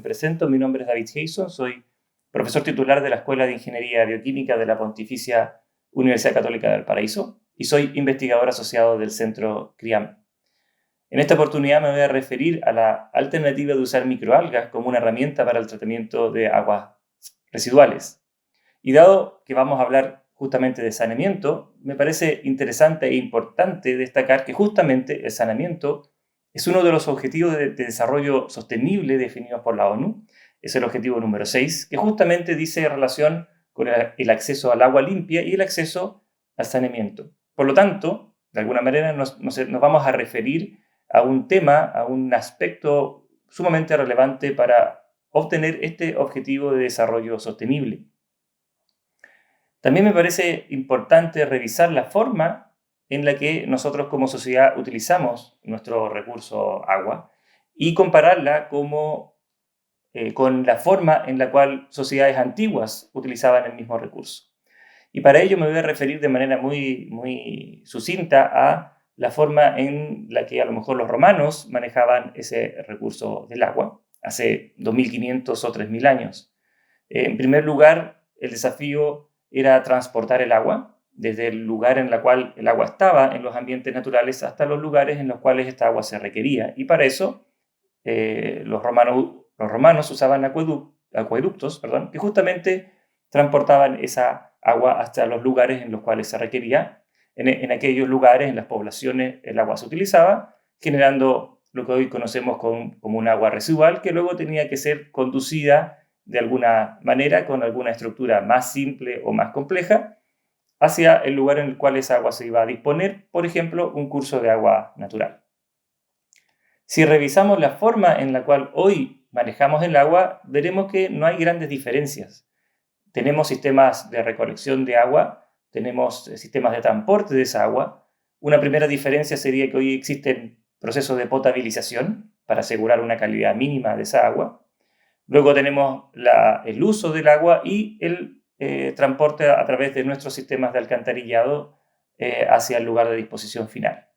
presento. Mi nombre es David Jason, soy profesor titular de la Escuela de Ingeniería Bioquímica de la Pontificia Universidad Católica del Paraíso y soy investigador asociado del Centro CRIAM. En esta oportunidad me voy a referir a la alternativa de usar microalgas como una herramienta para el tratamiento de aguas residuales. Y dado que vamos a hablar justamente de saneamiento, me parece interesante e importante destacar que justamente el saneamiento es uno de los objetivos de desarrollo sostenible definidos por la ONU. Es el objetivo número 6, que justamente dice relación con el acceso al agua limpia y el acceso al saneamiento. Por lo tanto, de alguna manera nos vamos a referir a un tema, a un aspecto sumamente relevante para obtener este objetivo de desarrollo sostenible. También me parece importante revisar la forma en la que nosotros como sociedad utilizamos nuestro recurso agua y compararla con la forma en la cual sociedades antiguas utilizaban el mismo recurso. Y para ello me voy a referir de manera muy sucinta a la forma en la que a lo mejor los romanos manejaban ese recurso del agua hace 2500 o 3000 años. En primer lugar, el desafío era transportar el agua desde el lugar en el cual el agua estaba en los ambientes naturales hasta los lugares en los cuales esta agua se requería. Y para eso los romanos usaban acueductos, que justamente transportaban esa agua hasta los lugares en los cuales se requería. En aquellos lugares, en las poblaciones, el agua se utilizaba, generando lo que hoy conocemos como un agua residual, que luego tenía que ser conducida de alguna manera, con alguna estructura más simple o más compleja, hacia el lugar en el cual esa agua se iba a disponer, por ejemplo, un curso de agua natural. Si revisamos la forma en la cual hoy manejamos el agua, veremos que no hay grandes diferencias. Tenemos sistemas de recolección de agua, tenemos sistemas de transporte de esa agua. Una primera diferencia sería que hoy existen procesos de potabilización para asegurar una calidad mínima de esa agua. Luego tenemos el uso del agua y el transporte a través de nuestros sistemas de alcantarillado hacia el lugar de disposición final.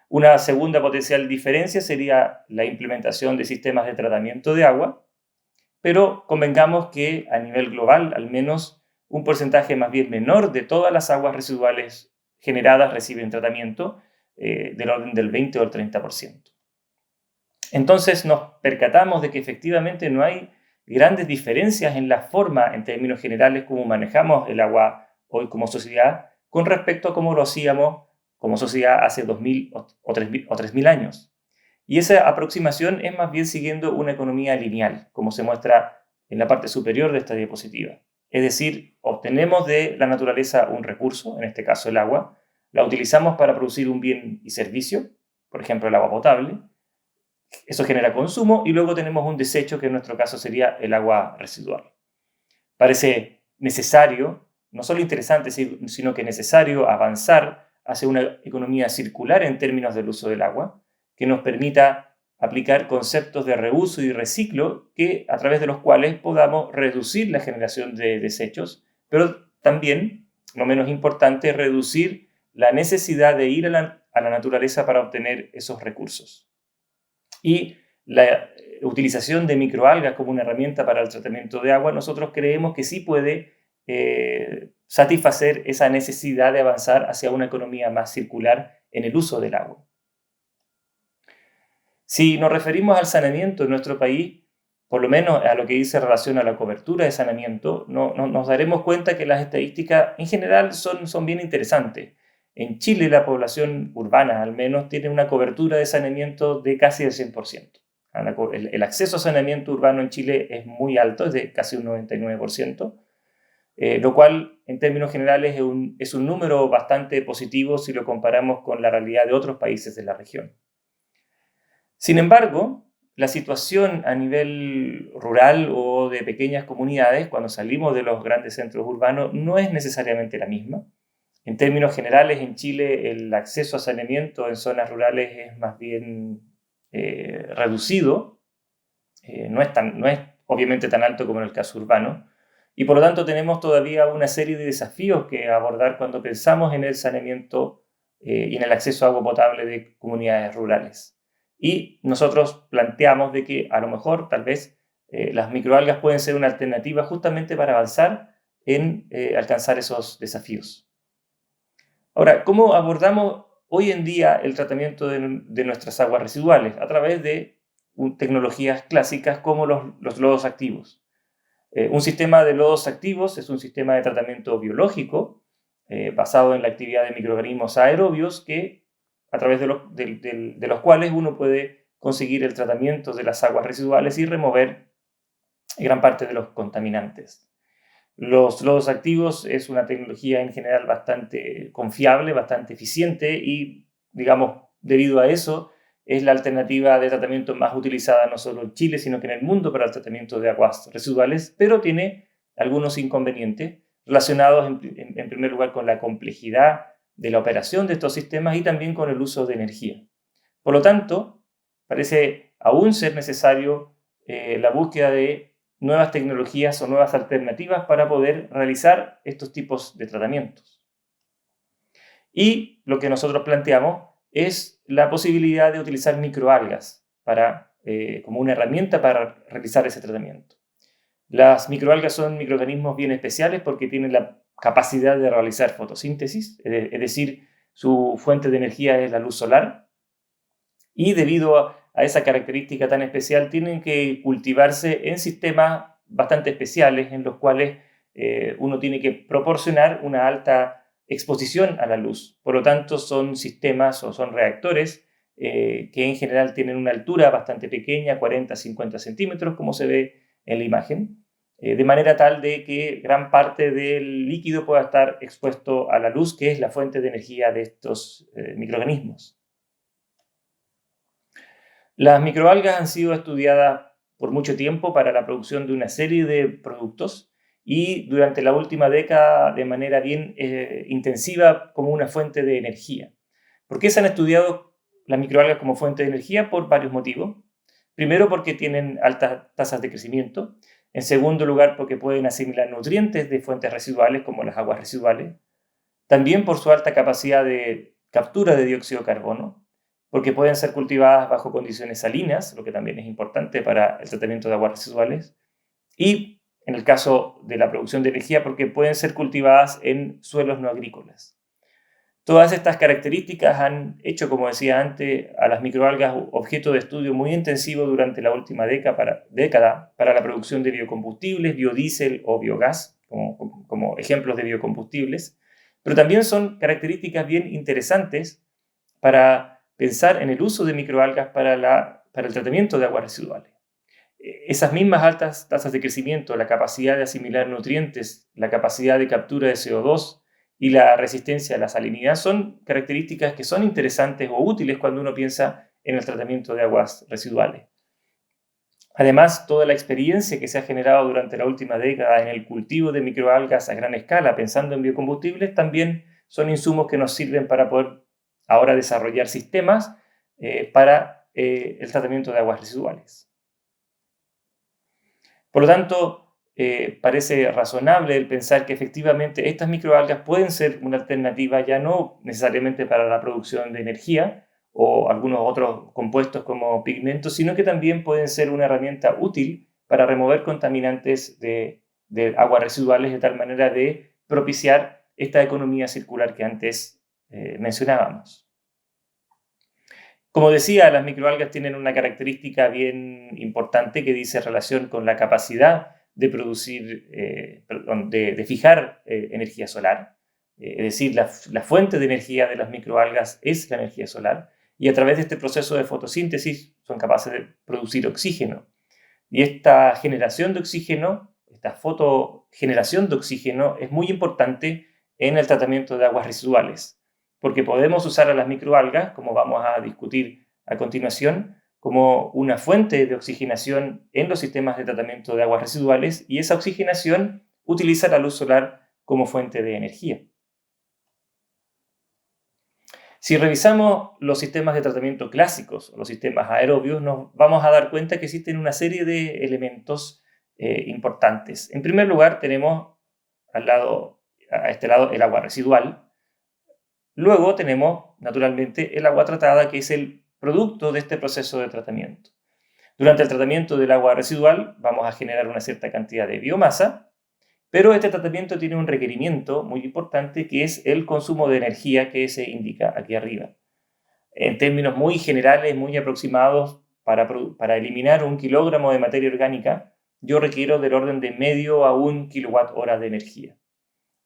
Una segunda potencial diferencia sería la implementación de sistemas de tratamiento de agua, pero convengamos que a nivel global, al menos un porcentaje más bien menor de todas las aguas residuales generadas reciben tratamiento del orden del 20 o el 30%. Entonces nos percatamos de que efectivamente no hay grandes diferencias en la forma, en términos generales, como manejamos el agua hoy como sociedad con respecto a cómo lo hacíamos como sociedad hace 2000 o 3000 años. Y esa aproximación es más bien siguiendo una economía lineal, como se muestra en la parte superior de esta diapositiva. Es decir, obtenemos de la naturaleza un recurso, en este caso el agua, la utilizamos para producir un bien y servicio, por ejemplo el agua potable. Eso genera consumo y luego tenemos un desecho que en nuestro caso sería el agua residual. Parece necesario, no solo interesante, sino que necesario avanzar hacia una economía circular en términos del uso del agua, que nos permita aplicar conceptos de reuso y reciclo a través de los cuales podamos reducir la generación de desechos, pero también, no menos importante, reducir la necesidad de ir a la naturaleza para obtener esos recursos. Y la utilización de microalgas como una herramienta para el tratamiento de agua, nosotros creemos que sí puede satisfacer esa necesidad de avanzar hacia una economía más circular en el uso del agua. Si nos referimos al saneamiento en nuestro país, por lo menos a lo que dice relación a la cobertura de saneamiento, nos daremos cuenta que las estadísticas en general son bien interesantes. En Chile, la población urbana, al menos, tiene una cobertura de saneamiento de casi el 100%. El acceso a saneamiento urbano en Chile es muy alto, es de casi un 99%, lo cual, en términos generales, es un número bastante positivo si lo comparamos con la realidad de otros países de la región. Sin embargo, la situación a nivel rural o de pequeñas comunidades, cuando salimos de los grandes centros urbanos, no es necesariamente la misma. En términos generales, en Chile el acceso a saneamiento en zonas rurales es más bien reducido, no es obviamente tan alto como en el caso urbano, y por lo tanto tenemos todavía una serie de desafíos que abordar cuando pensamos en el saneamiento y en el acceso a agua potable de comunidades rurales. Y nosotros planteamos de que a lo mejor tal vez las microalgas pueden ser una alternativa justamente para avanzar en alcanzar esos desafíos. Ahora, ¿cómo abordamos hoy en día el tratamiento de nuestras aguas residuales? A través de tecnologías clásicas como los lodos activos. Un sistema de lodos activos es un sistema de tratamiento biológico basado en la actividad de microorganismos aerobios a través de los cuales uno puede conseguir el tratamiento de las aguas residuales y remover gran parte de los contaminantes. Los lodos activos es una tecnología en general bastante confiable, bastante eficiente y, digamos, debido a eso, es la alternativa de tratamiento más utilizada no solo en Chile, sino que en el mundo para el tratamiento de aguas residuales, pero tiene algunos inconvenientes relacionados en primer lugar con la complejidad de la operación de estos sistemas y también con el uso de energía. Por lo tanto, parece aún ser necesario la búsqueda de nuevas tecnologías o nuevas alternativas para poder realizar estos tipos de tratamientos. Y lo que nosotros planteamos es la posibilidad de utilizar microalgas como una herramienta para realizar ese tratamiento. Las microalgas son microorganismos bien especiales porque tienen la capacidad de realizar fotosíntesis, es decir, su fuente de energía es la luz solar, y debido a esa característica tan especial tienen que cultivarse en sistemas bastante especiales en los cuales uno tiene que proporcionar una alta exposición a la luz. Por lo tanto, son sistemas o son reactores que en general tienen una altura bastante pequeña, 40-50 centímetros, como se ve en la imagen, de manera tal de que gran parte del líquido pueda estar expuesto a la luz, que es la fuente de energía de estos microorganismos. Las microalgas han sido estudiadas por mucho tiempo para la producción de una serie de productos y durante la última década de manera bien intensiva como una fuente de energía. ¿Por qué se han estudiado las microalgas como fuente de energía? Por varios motivos. Primero, porque tienen altas tasas de crecimiento. En segundo lugar, porque pueden asimilar nutrientes de fuentes residuales como las aguas residuales. También por su alta capacidad de captura de dióxido de carbono, porque pueden ser cultivadas bajo condiciones salinas, lo que también es importante para el tratamiento de aguas residuales, y en el caso de la producción de energía, porque pueden ser cultivadas en suelos no agrícolas. Todas estas características han hecho, como decía antes, a las microalgas objeto de estudio muy intensivo durante la última década para la producción de biocombustibles, biodiesel o biogás, como ejemplos de biocombustibles, pero también son características bien interesantes para pensar en el uso de microalgas para el tratamiento de aguas residuales. Esas mismas altas tasas de crecimiento, la capacidad de asimilar nutrientes, la capacidad de captura de CO2 y la resistencia a la salinidad son características que son interesantes o útiles cuando uno piensa en el tratamiento de aguas residuales. Además, toda la experiencia que se ha generado durante la última década en el cultivo de microalgas a gran escala, pensando en biocombustibles, también son insumos que nos sirven para poder ahora desarrollar sistemas para el tratamiento de aguas residuales. Por lo tanto, parece razonable el pensar que efectivamente estas microalgas pueden ser una alternativa ya no necesariamente para la producción de energía o algunos otros compuestos como pigmentos, sino que también pueden ser una herramienta útil para remover contaminantes de aguas residuales de tal manera de propiciar esta economía circular que antes mencionábamos. Como decía, las microalgas tienen una característica bien importante que dice relación con la capacidad de producir, de fijar energía solar. Es decir, la fuente de energía de las microalgas es la energía solar y a través de este proceso de fotosíntesis son capaces de producir oxígeno. Y esta generación de oxígeno, esta fotogeneración de oxígeno es muy importante en el tratamiento de aguas residuales, porque podemos usar a las microalgas, como vamos a discutir a continuación, como una fuente de oxigenación en los sistemas de tratamiento de aguas residuales y esa oxigenación utiliza la luz solar como fuente de energía. Si revisamos los sistemas de tratamiento clásicos, los sistemas aerobios, nos vamos a dar cuenta que existen una serie de elementos importantes. En primer lugar, tenemos a este lado el agua residual. Luego tenemos, naturalmente, el agua tratada, que es el producto de este proceso de tratamiento. Durante el tratamiento del agua residual vamos a generar una cierta cantidad de biomasa, pero este tratamiento tiene un requerimiento muy importante que es el consumo de energía que se indica aquí arriba. En términos muy generales, muy aproximados, para eliminar 1 kilogramo de materia orgánica, yo requiero del orden de medio a 1 kilowatt-hora de energía.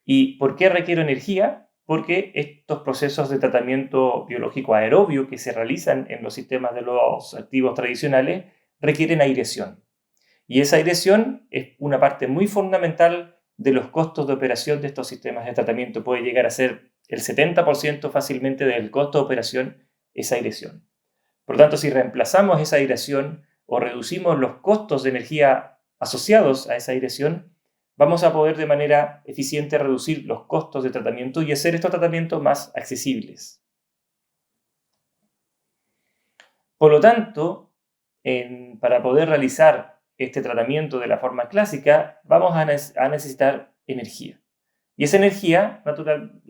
¿Y por qué requiero energía? Porque estos procesos de tratamiento biológico aerobio que se realizan en los sistemas de los activos tradicionales requieren aireación. Y esa aireación es una parte muy fundamental de los costos de operación de estos sistemas de tratamiento. Puede llegar a ser el 70% fácilmente del costo de operación esa aireación. Por lo tanto, si reemplazamos esa aireación o reducimos los costos de energía asociados a esa aireación, vamos a poder de manera eficiente reducir los costos de tratamiento y hacer estos tratamientos más accesibles. Por lo tanto, para poder realizar este tratamiento de la forma clásica, vamos a necesitar energía. Y esa energía,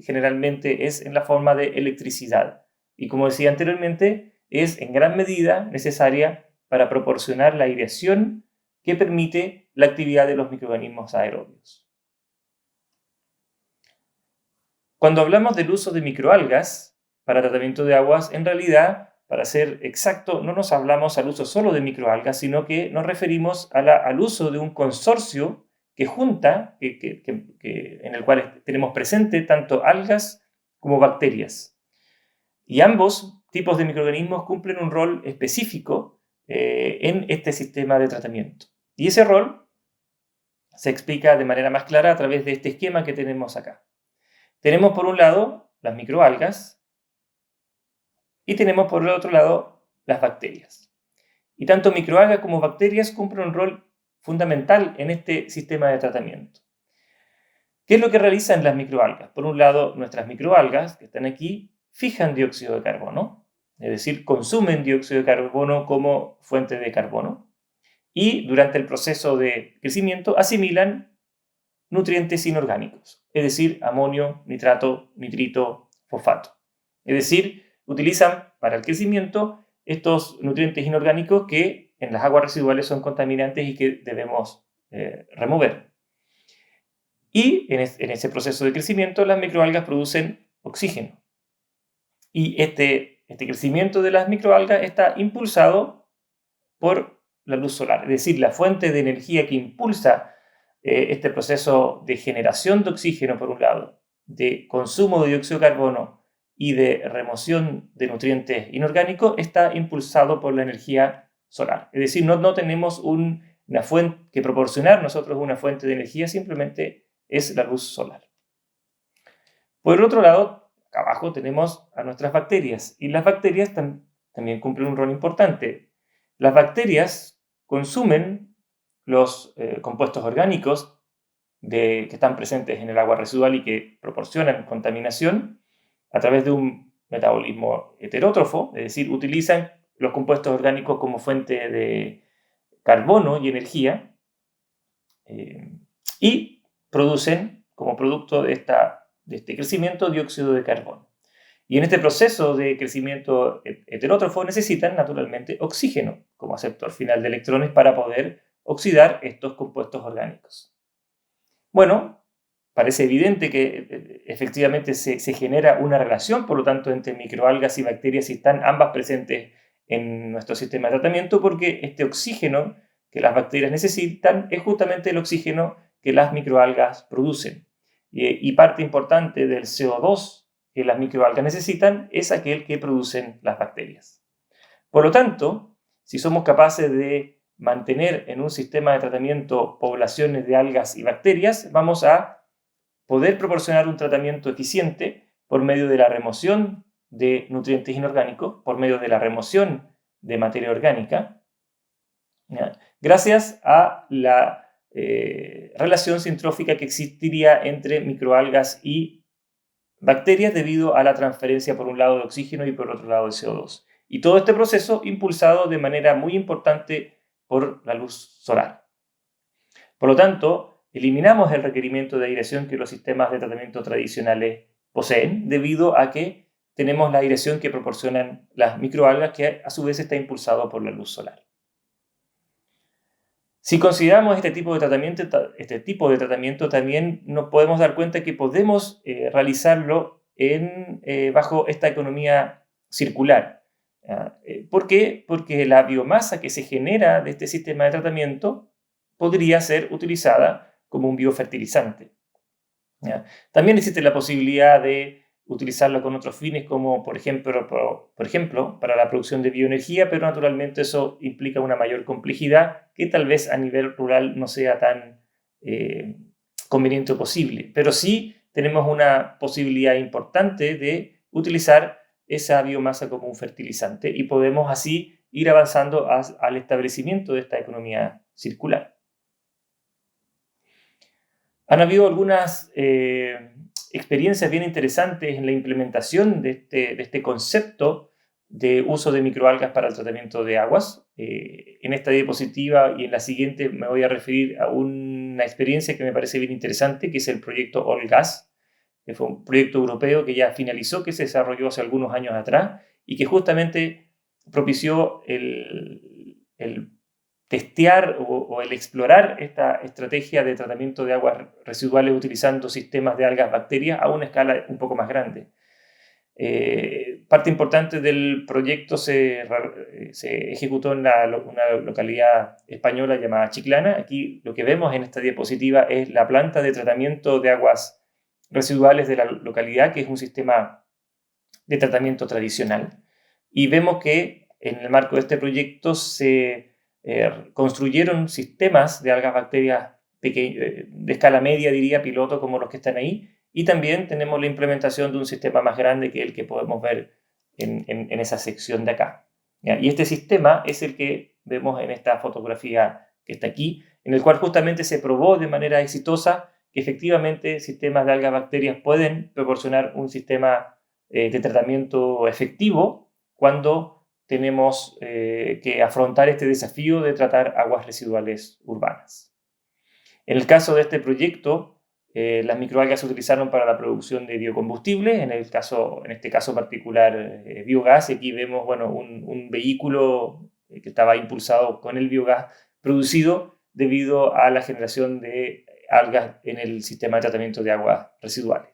generalmente, es en la forma de electricidad. Y como decía anteriormente, es en gran medida necesaria para proporcionar la aireación que permite la actividad de los microorganismos aerobios. Cuando hablamos del uso de microalgas para tratamiento de aguas, en realidad, para ser exacto, no nos hablamos al uso solo de microalgas, sino que nos referimos al uso de un consorcio que junta, en el cual tenemos presente tanto algas como bacterias. Y ambos tipos de microorganismos cumplen un rol específico en este sistema de tratamiento. Y ese rol se explica de manera más clara a través de este esquema que tenemos acá. Tenemos por un lado las microalgas y tenemos por el otro lado las bacterias. Y tanto microalgas como bacterias cumplen un rol fundamental en este sistema de tratamiento. ¿Qué es lo que realizan las microalgas? Por un lado, nuestras microalgas que están aquí fijan dióxido de carbono, es decir, consumen dióxido de carbono como fuente de carbono y durante el proceso de crecimiento asimilan nutrientes inorgánicos, es decir, amonio, nitrato, nitrito, fosfato. Es decir, utilizan para el crecimiento estos nutrientes inorgánicos que en las aguas residuales son contaminantes y que debemos remover. Y en ese proceso de crecimiento las microalgas producen oxígeno. Y este crecimiento de las microalgas está impulsado por la luz solar. Es decir, la fuente de energía que impulsa este proceso de generación de oxígeno, por un lado, de consumo de dióxido de carbono y de remoción de nutrientes inorgánicos, está impulsado por la energía solar. Es decir, no tenemos una fuente que proporcionar nosotros una fuente de energía, simplemente es la luz solar. Por el otro lado, acá abajo tenemos a nuestras bacterias y las bacterias también cumplen un rol importante. Las bacterias consumen los compuestos orgánicos que están presentes en el agua residual y que proporcionan contaminación a través de un metabolismo heterótrofo, es decir, utilizan los compuestos orgánicos como fuente de carbono y energía y producen como producto de este crecimiento dióxido de carbono. Y en este proceso de crecimiento heterótrofo necesitan naturalmente oxígeno como aceptor final de electrones para poder oxidar estos compuestos orgánicos. Bueno, parece evidente que efectivamente se genera una relación, por lo tanto, entre microalgas y bacterias si están ambas presentes en nuestro sistema de tratamiento, porque este oxígeno que las bacterias necesitan es justamente el oxígeno que las microalgas producen. Y parte importante del CO2 que las microalgas necesitan es aquel que producen las bacterias. Por lo tanto, si somos capaces de mantener en un sistema de tratamiento poblaciones de algas y bacterias, vamos a poder proporcionar un tratamiento eficiente por medio de la remoción de nutrientes inorgánicos, por medio de la remoción de materia orgánica, gracias a la relación sintrófica que existiría entre microalgas y bacterias debido a la transferencia por un lado de oxígeno y por otro lado de CO2. Y todo este proceso impulsado de manera muy importante por la luz solar. Por lo tanto, eliminamos el requerimiento de aireación que los sistemas de tratamiento tradicionales poseen debido a que tenemos la aireación que proporcionan las microalgas que a su vez está impulsado por la luz solar. Si consideramos este tipo de tratamiento, también nos podemos dar cuenta que podemos realizarlo bajo esta economía circular. ¿Por qué? Porque la biomasa que se genera de este sistema de tratamiento podría ser utilizada como un biofertilizante. ¿Ya? También existe la posibilidad de utilizarlo con otros fines, como por ejemplo, para la producción de bioenergía, pero naturalmente eso implica una mayor complejidad que tal vez a nivel rural no sea tan conveniente o posible. Pero sí tenemos una posibilidad importante de utilizar esa biomasa como un fertilizante y podemos así ir avanzando al establecimiento de esta economía circular. Han habido algunas experiencias bien interesantes en la implementación de este concepto de uso de microalgas para el tratamiento de aguas. En esta diapositiva y en la siguiente me voy a referir a una experiencia que me parece bien interesante, que es el proyecto All Gas, que fue un proyecto europeo que ya finalizó, que se desarrolló hace algunos años atrás y que justamente propició el testear o el explorar esta estrategia de tratamiento de aguas residuales utilizando sistemas de algas bacterias a una escala un poco más grande. Parte importante del proyecto se ejecutó en una localidad española llamada Chiclana. Aquí lo que vemos en esta diapositiva es la planta de tratamiento de aguas residuales de la localidad, que es un sistema de tratamiento tradicional. Y vemos que en el marco de este proyecto se construyeron sistemas de algas bacterias de escala media, diría, piloto, como los que están ahí, y también tenemos la implementación de un sistema más grande que el que podemos ver en esa sección de acá. ¿Ya? Y este sistema es el que vemos en esta fotografía que está aquí, en el cual justamente se probó de manera exitosa que efectivamente sistemas de algas bacterias pueden proporcionar un sistema de tratamiento efectivo cuando tenemos que afrontar este desafío de tratar aguas residuales urbanas. En el caso de este proyecto, las microalgas se utilizaron para la producción de biocombustibles, en este caso particular biogás. Aquí vemos un vehículo que estaba impulsado con el biogás producido debido a la generación de algas en el sistema de tratamiento de aguas residuales.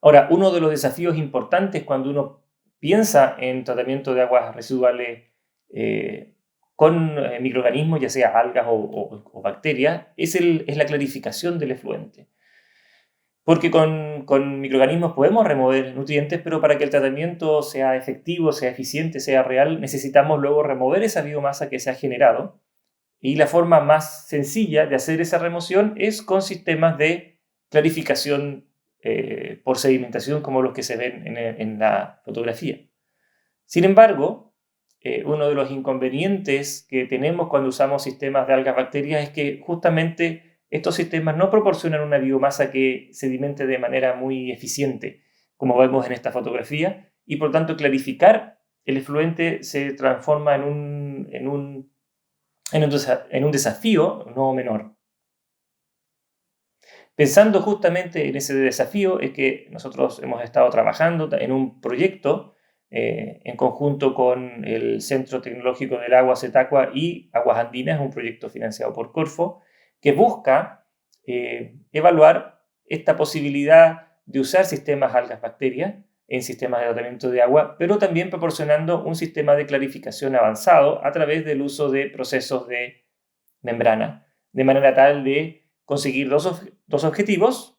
Ahora, uno de los desafíos importantes cuando uno piensa en tratamiento de aguas residuales con microorganismos, ya sea algas o bacterias, es la clarificación del efluente. Porque con microorganismos podemos remover nutrientes, pero para que el tratamiento sea efectivo, sea eficiente, sea real, necesitamos luego remover esa biomasa que se ha generado. Y la forma más sencilla de hacer esa remoción es con sistemas de clarificación por sedimentación como los que se ven en la fotografía. Sin embargo, uno de los inconvenientes que tenemos cuando usamos sistemas de algas bacterias es que justamente estos sistemas no proporcionan una biomasa que sedimente de manera muy eficiente, como vemos en esta fotografía, y por tanto clarificar el efluente se transforma en un desafío no menor. Pensando justamente en ese desafío es que nosotros hemos estado trabajando en un proyecto en conjunto con el Centro Tecnológico del Agua Setacua y Aguas Andinas, un proyecto financiado por Corfo, que busca evaluar esta posibilidad de usar sistemas algas bacterias en sistemas de tratamiento de agua, pero también proporcionando un sistema de clarificación avanzado a través del uso de procesos de membrana, de manera tal de conseguir dos objetivos: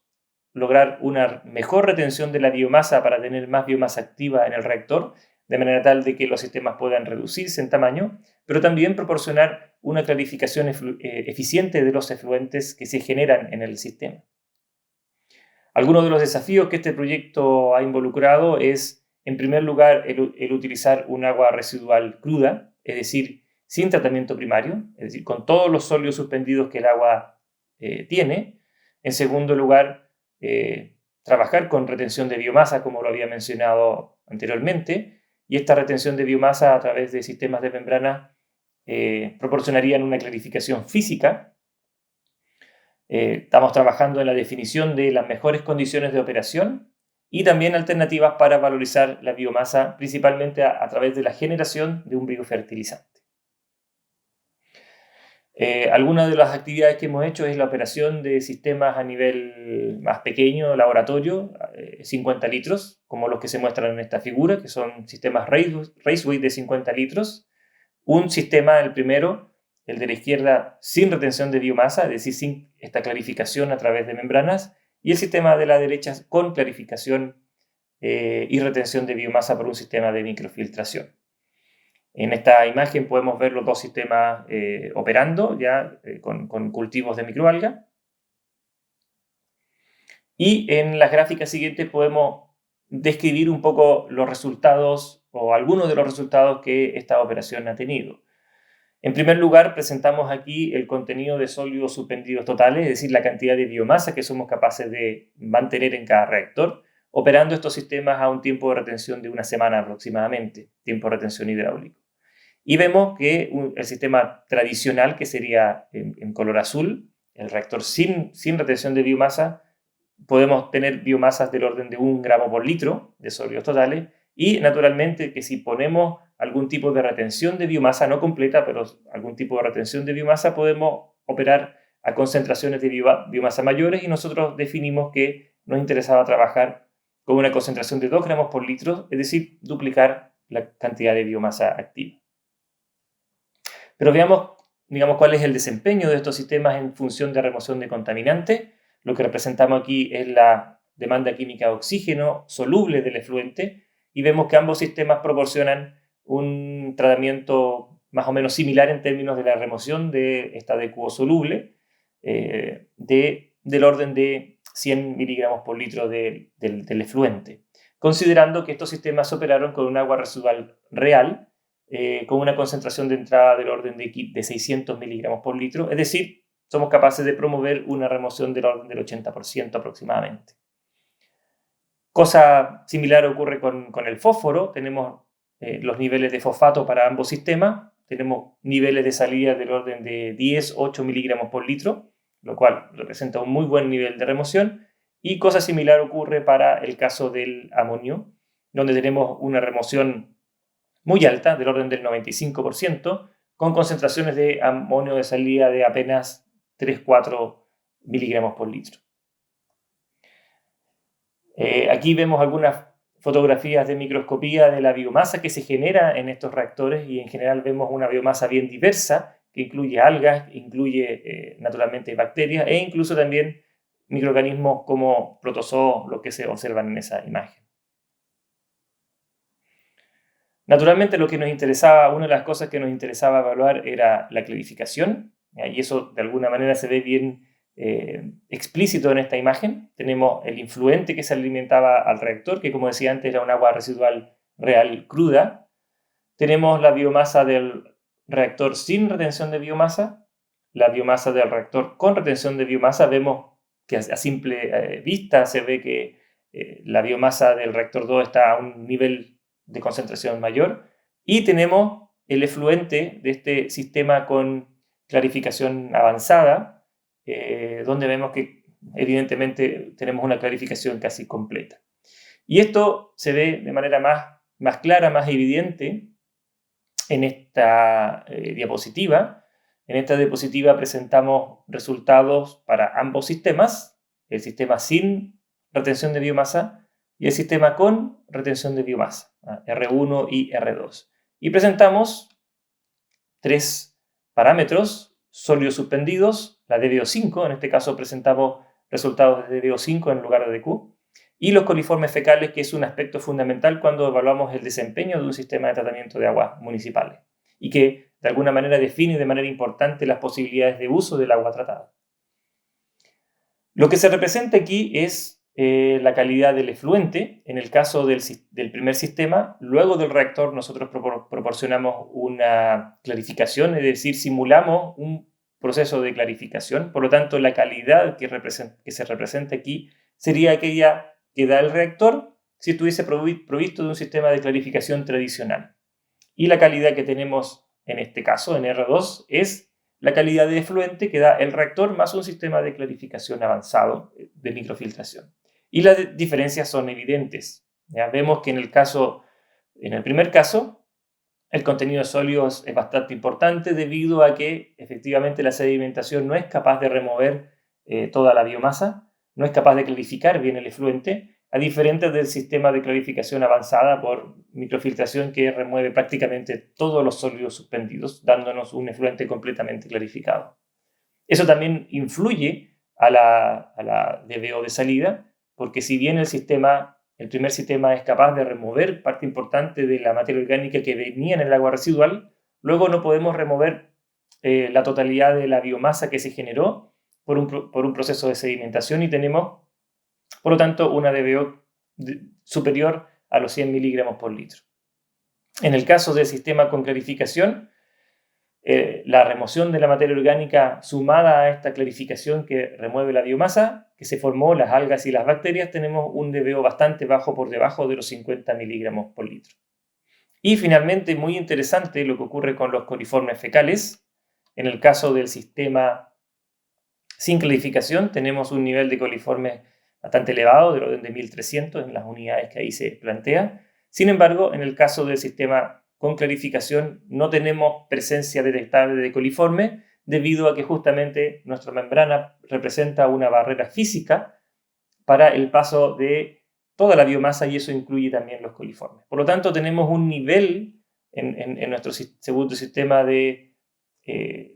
lograr una mejor retención de la biomasa para tener más biomasa activa en el reactor, de manera tal de que los sistemas puedan reducirse en tamaño, pero también proporcionar una clarificación eficiente de los efluentes que se generan en el sistema. Algunos de los desafíos que este proyecto ha involucrado es, en primer lugar, el utilizar un agua residual cruda, es decir, sin tratamiento primario, es decir, con todos los sólidos suspendidos que el agua tiene. En segundo lugar, trabajar con retención de biomasa, como lo había mencionado anteriormente, y esta retención de biomasa a través de sistemas de membrana proporcionarían una clarificación física. Estamos trabajando en la definición de las mejores condiciones de operación y también alternativas para valorizar la biomasa, principalmente a través de la generación de un biofertilizante. Algunas de las actividades que hemos hecho es la operación de sistemas a nivel más pequeño, laboratorio, 50 litros, como los que se muestran en esta figura, que son sistemas Raceway de 50 litros. Un sistema, el primero, el de la izquierda, sin retención de biomasa, es decir, sin esta clarificación a través de membranas, y el sistema de la derecha con clarificación y retención de biomasa por un sistema de microfiltración. En esta imagen podemos ver los dos sistemas operando ya con cultivos de microalga. Y en las gráficas siguientes podemos describir un poco los resultados o algunos de los resultados que esta operación ha tenido. En primer lugar, presentamos aquí el contenido de sólidos suspendidos totales, es decir, la cantidad de biomasa que somos capaces de mantener en cada reactor, operando estos sistemas a un tiempo de retención de una semana aproximadamente, tiempo de retención hidráulico. Y vemos que el sistema tradicional, que sería en color azul, el reactor sin retención de biomasa, podemos tener biomasas del orden de 1 gramo por litro de sólidos totales, y naturalmente que si ponemos algún tipo de retención de biomasa, no completa, pero algún tipo de retención de biomasa, podemos operar a concentraciones de biomasa mayores, y nosotros definimos que nos interesaba trabajar con una concentración de 2 gramos por litro, es decir, duplicar la cantidad de biomasa activa. Pero veamos, digamos, cuál es el desempeño de estos sistemas en función de remoción de contaminantes. Lo que representamos aquí es la demanda química de oxígeno soluble del efluente, y vemos que ambos sistemas proporcionan un tratamiento más o menos similar en términos de la remoción de esta DQO soluble, del orden de 100 miligramos por litro del efluente, considerando que estos sistemas operaron con un agua residual real, con una concentración de entrada del orden de 600 miligramos por litro, es decir, somos capaces de promover una remoción del orden del 80% aproximadamente. Cosa similar ocurre con el fósforo. Tenemos los niveles de fosfato para ambos sistemas. Tenemos niveles de salida del orden de 10-8 miligramos por litro, lo cual representa un muy buen nivel de remoción. Y cosa similar ocurre para el caso del amonio, donde tenemos una remoción muy alta, del orden del 95%, con concentraciones de amonio de salida de apenas 3-4 miligramos por litro. Aquí vemos algunas fotografías de microscopía de la biomasa que se genera en estos reactores, y en general vemos una biomasa bien diversa que incluye algas, incluye naturalmente bacterias e incluso también microorganismos como protozoos, los que se observan en esa imagen. Naturalmente lo que nos interesaba, una de las cosas que nos interesaba evaluar era la clarificación, y eso de alguna manera se ve bien explícito en esta imagen. Tenemos el influente que se alimentaba al reactor, que como decía antes era un agua residual real cruda. Tenemos la biomasa del reactor sin retención de biomasa, la biomasa del reactor con retención de biomasa. Vemos que a simple vista se ve que la biomasa del reactor 2 está a un nivel de concentración mayor, y tenemos el efluente de este sistema con clarificación avanzada, donde vemos que evidentemente tenemos una clarificación casi completa. Y esto se ve de manera más clara, más evidente en esta diapositiva. En esta diapositiva presentamos resultados para ambos sistemas, el sistema sin retención de biomasa y el sistema con retención de biomasa, R1 y R2. Y presentamos 3 parámetros: sólidos suspendidos, la DBO5, en este caso presentamos resultados de DBO5 en lugar de DQ, y los coliformes fecales, que es un aspecto fundamental cuando evaluamos el desempeño de un sistema de tratamiento de aguas municipales, y que de alguna manera define de manera importante las posibilidades de uso del agua tratada. Lo que se representa aquí es la calidad del efluente. En el caso del primer sistema, luego del reactor nosotros proporcionamos una clarificación, es decir, simulamos un proceso de clarificación. Por lo tanto, la calidad que se representa aquí sería aquella que da el reactor si estuviese provisto de un sistema de clarificación tradicional. Y la calidad que tenemos en este caso, en R2, es la calidad de efluente que da el reactor más un sistema de clarificación avanzado de microfiltración. Y las diferencias son evidentes. ¿Ya? Vemos que en el primer caso, El contenido de sólidos es bastante importante debido a que efectivamente la sedimentación no es capaz de remover toda la biomasa, no es capaz de clarificar bien el efluente, a diferencia del sistema de clarificación avanzada por microfiltración que remueve prácticamente todos los sólidos suspendidos, dándonos un efluente completamente clarificado. Eso también influye a la DBO de salida, porque si bien el primer sistema es capaz de remover parte importante de la materia orgánica que venía en el agua residual, luego no podemos remover la totalidad de la biomasa que se generó por un proceso de sedimentación y tenemos, por lo tanto, una DBO superior a los 100 miligramos por litro. En el caso del sistema con clarificación, la remoción de la materia orgánica sumada a esta clarificación que remueve la biomasa que se formó, las algas y las bacterias, tenemos un DBO bastante bajo por debajo de los 50 miligramos por litro. Y finalmente, muy interesante lo que ocurre con los coliformes fecales. En el caso del sistema sin clarificación, tenemos un nivel de coliformes bastante elevado, del orden de 1300 en las unidades que ahí se plantea. Sin embargo, en el caso del sistema con clarificación no tenemos presencia detectable de coliforme debido a que justamente nuestra membrana representa una barrera física para el paso de toda la biomasa y eso incluye también los coliformes. Por lo tanto, tenemos un nivel en nuestro segundo sistema de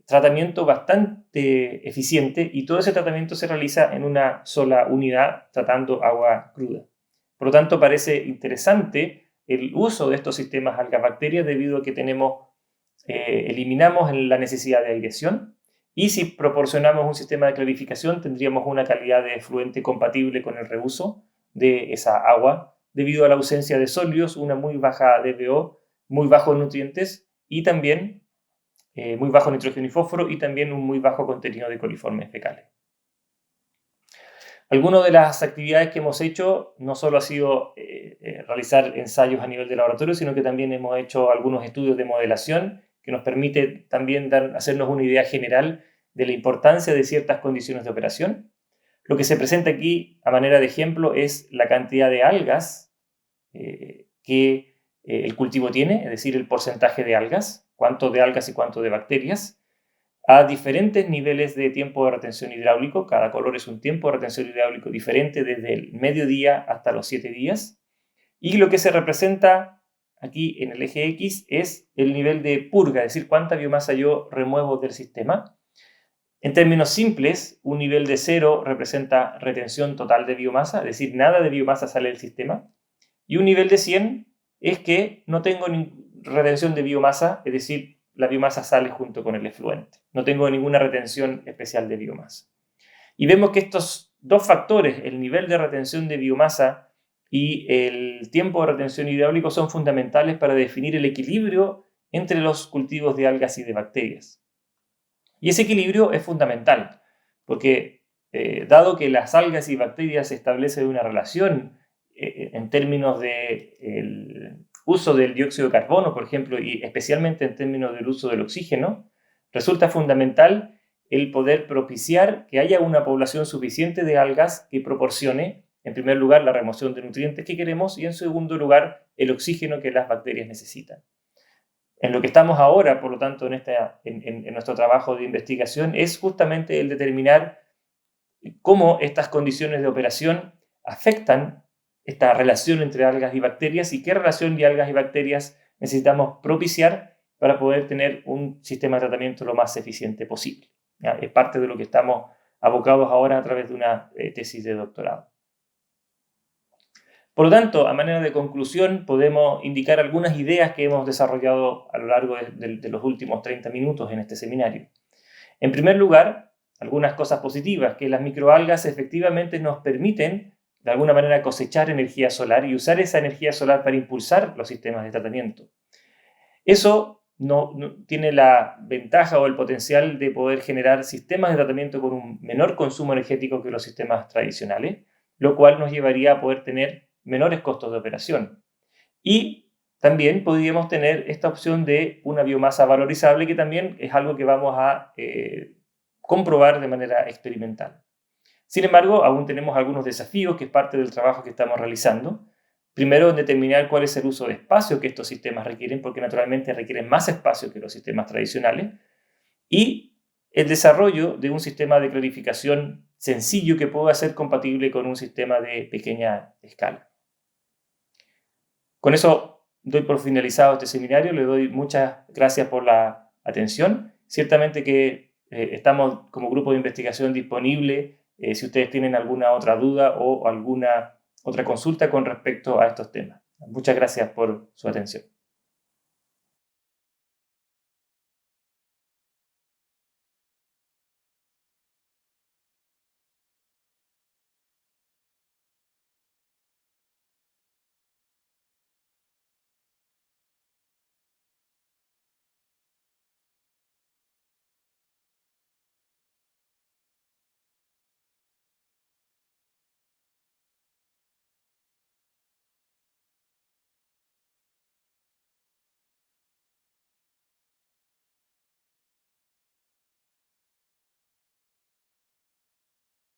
tratamiento bastante eficiente y todo ese tratamiento se realiza en una sola unidad tratando agua cruda. Por lo tanto, parece interesante el uso de estos sistemas algas-bacterias debido a que eliminamos la necesidad de aireación y si proporcionamos un sistema de clarificación tendríamos una calidad de efluente compatible con el reuso de esa agua debido a la ausencia de sólidos, una muy baja DBO, muy bajo en nutrientes y también muy bajo nitrógeno y fósforo y también un muy bajo contenido de coliformes fecales. Algunas de las actividades que hemos hecho no solo ha sido realizar ensayos a nivel de laboratorio, sino que también hemos hecho algunos estudios de modelación que nos permite también hacernos una idea general de la importancia de ciertas condiciones de operación. Lo que se presenta aquí a manera de ejemplo es la cantidad de algas que el cultivo tiene, es decir, el porcentaje de algas, cuánto de algas y cuánto de bacterias, a diferentes niveles de tiempo de retención hidráulico. Cada color es un tiempo de retención hidráulico diferente desde el mediodía hasta los 7 días. Y lo que se representa aquí en el eje X es el nivel de purga, es decir, cuánta biomasa yo remuevo del sistema. En términos simples, un nivel de 0 representa retención total de biomasa, es decir, nada de biomasa sale del sistema. Y un nivel de 100 es que no tengo retención de biomasa, es decir, la biomasa sale junto con el efluente. No tengo ninguna retención especial de biomasa. Y vemos que estos dos factores, el nivel de retención de biomasa y el tiempo de retención hidráulico, son fundamentales para definir el equilibrio entre los cultivos de algas y de bacterias. Y ese equilibrio es fundamental, porque dado que las algas y bacterias establecen una relación en términos del uso del dióxido de carbono, por ejemplo, y especialmente en términos del uso del oxígeno, resulta fundamental el poder propiciar que haya una población suficiente de algas que proporcione, en primer lugar, la remoción de nutrientes que queremos y, en segundo lugar, el oxígeno que las bacterias necesitan. En lo que estamos ahora, por lo tanto, en nuestro trabajo de investigación, es justamente el determinar cómo estas condiciones de operación afectan esta relación entre algas y bacterias y qué relación de algas y bacterias necesitamos propiciar para poder tener un sistema de tratamiento lo más eficiente posible. ¿Ya? Es parte de lo que estamos abocados ahora a través de una tesis de doctorado. Por lo tanto, a manera de conclusión, podemos indicar algunas ideas que hemos desarrollado a lo largo de los últimos 30 minutos en este seminario. En primer lugar, algunas cosas positivas, que las microalgas efectivamente nos permiten de alguna manera cosechar energía solar y usar esa energía solar para impulsar los sistemas de tratamiento. Eso no tiene la ventaja o el potencial de poder generar sistemas de tratamiento con un menor consumo energético que los sistemas tradicionales, lo cual nos llevaría a poder tener menores costos de operación. Y también podríamos tener esta opción de una biomasa valorizable, que también es algo que vamos a comprobar de manera experimental. Sin embargo, aún tenemos algunos desafíos, que es parte del trabajo que estamos realizando. Primero, determinar cuál es el uso de espacio que estos sistemas requieren, porque naturalmente requieren más espacio que los sistemas tradicionales. Y el desarrollo de un sistema de clarificación sencillo que pueda ser compatible con un sistema de pequeña escala. Con eso doy por finalizado este seminario. Le doy muchas gracias por la atención. Ciertamente que estamos como grupo de investigación disponible si ustedes tienen alguna otra duda o alguna otra consulta con respecto a estos temas. Muchas gracias por su atención.